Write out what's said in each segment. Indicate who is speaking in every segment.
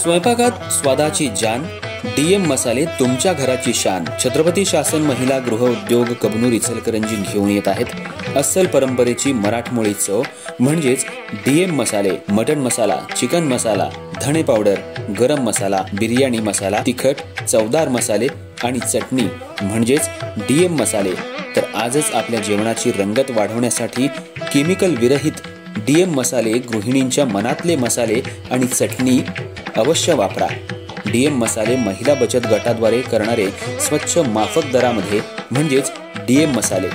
Speaker 1: स्वयंपाकात स्वादाची जान, डीएम मसाले तुमच्या घराची शान. छत्रपती शासन महिला गृह उद्योग कबनूर इचलकरंजी घेऊन येत आहेत अस्सल परंपरेची मराठमोळी चव म्हणजेच डीएम मसाले. मटन मसाला, चिकन मसाला, धणे पावडर, गरम मसाला, बिर्याणी मसाला, तिखट चवदार मसाले आणि चटणी म्हणजेच डीएम मसाले. तर आजच आपल्या जेवणाची रंगत वाढवण्यासाठी केमिकल विरहित डीएम मसाले, गृहिणींच्या मनातले मसाले आणि चटणी अवश्य वापरा. डीएम मसाले महिला बचत गटाद्वारे करणारे स्वच्छ माफक दरामध्ये म्हणजेच डीएम मसाले.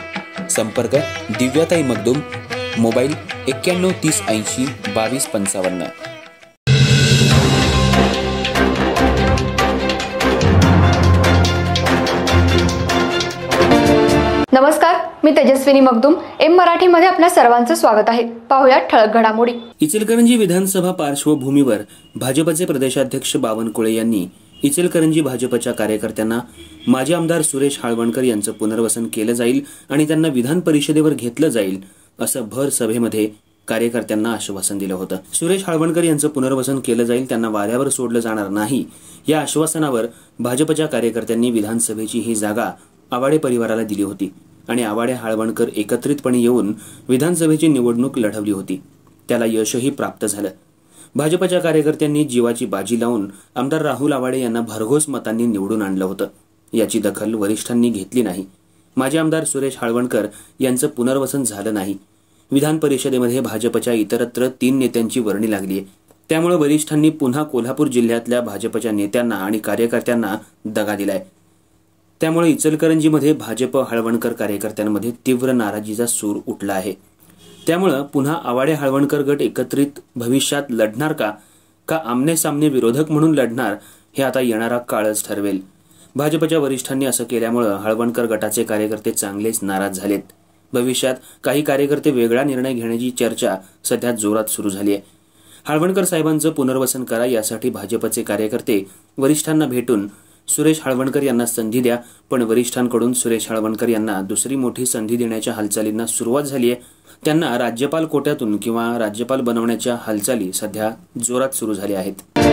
Speaker 1: संपर्क दिव्याताई मगदूम, मोबाईल 91 30 80 22 55.
Speaker 2: नमस्कार, मी तेजस्विनी मगदूम. एम मराठीमध्ये आपल्या सर्वांचं स्वागत आहे. पाहूया ठळक घडामोडी.
Speaker 1: इचलकरंजी विधानसभा पार्श्वभूमीवर भाजपचे प्रदेशाध्यक्ष बावनकुळे यांनी इचलकरंजी भाजपच्या कार्यकर्त्यांना माजी आमदार सुरेश हाळवणकर यांचं पुनर्वसन केलं जाईल आणि त्यांना विधान परिषदेवर घेतलं जाईल असं भर सभेमध्ये कार्यकर्त्यांना आश्वासन दिलं होतं. सुरेश हाळवणकर यांचं पुनर्वसन केलं जाईल, त्यांना वाऱ्यावर सोडलं जाणार नाही या आश्वासनावर भाजपच्या कार्यकर्त्यांनी विधानसभेची ही जागा आवाडे परिवाराला दिली होती आणि आवाडे हाळवणकर एकत्रितपणे येऊन विधानसभेची निवडणूक लढवली होती. त्याला यशही प्राप्त झालं. भाजपच्या कार्यकर्त्यांनी जीवाची बाजी लावून आमदार राहुल आवाडे यांना भरघोस मतांनी निवडून आणलं होतं. याची दखल वरिष्ठांनी घेतली नाही. माजी आमदार सुरेश हाळवणकर यांचं पुनर्वसन झालं नाही. विधान परिषदेमध्ये भाजपच्या इतरत्र 3 नेत्यांची वर्णी लागलीय. त्यामुळे वरिष्ठांनी पुन्हा कोल्हापूर जिल्ह्यातल्या भाजपच्या नेत्यांना आणि कार्यकर्त्यांना दगा दिलाय. त्यामुळे इचलकरंजीमध्ये भाजप हाळवणकर कार्यकर्त्यांमध्ये तीव्र नाराजीचा सूर उठला आहे. त्यामुळे पुन्हा आवाडे हाळवणकर गट एकत्रित भविष्यात लढणार का आमने सामने विरोधक म्हणून लढणार हे आता येणारा काळच ठरवेल. भाजपच्या वरिष्ठांनी असं केल्यामुळे हाळवणकर गटाचे कार्यकर्ते चांगलेच नाराज झालेत. भविष्यात काही कार्यकर्ते वेगळा निर्णय घेण्याची चर्चा सध्या जोरात सुरू झाली आहे. हाळवणकर साहेबांचं पुनर्वसन करा यासाठी भाजपचे कार्यकर्ते वरिष्ठांना भेटून सुरेश हाळवणकर यांना संधी द्या, पण वरिष्ठांकडून सुरेश हाळवणकर यांना दुसरी मोठी संधी देण्याच्या हालचालींना सुरुवात झाली आहे. त्यांना राज्यपाल कोट्यातून किंवा राज्यपाल बनवण्याच्या हालचाली सध्या जोरात सुरू झाल्या आहेत.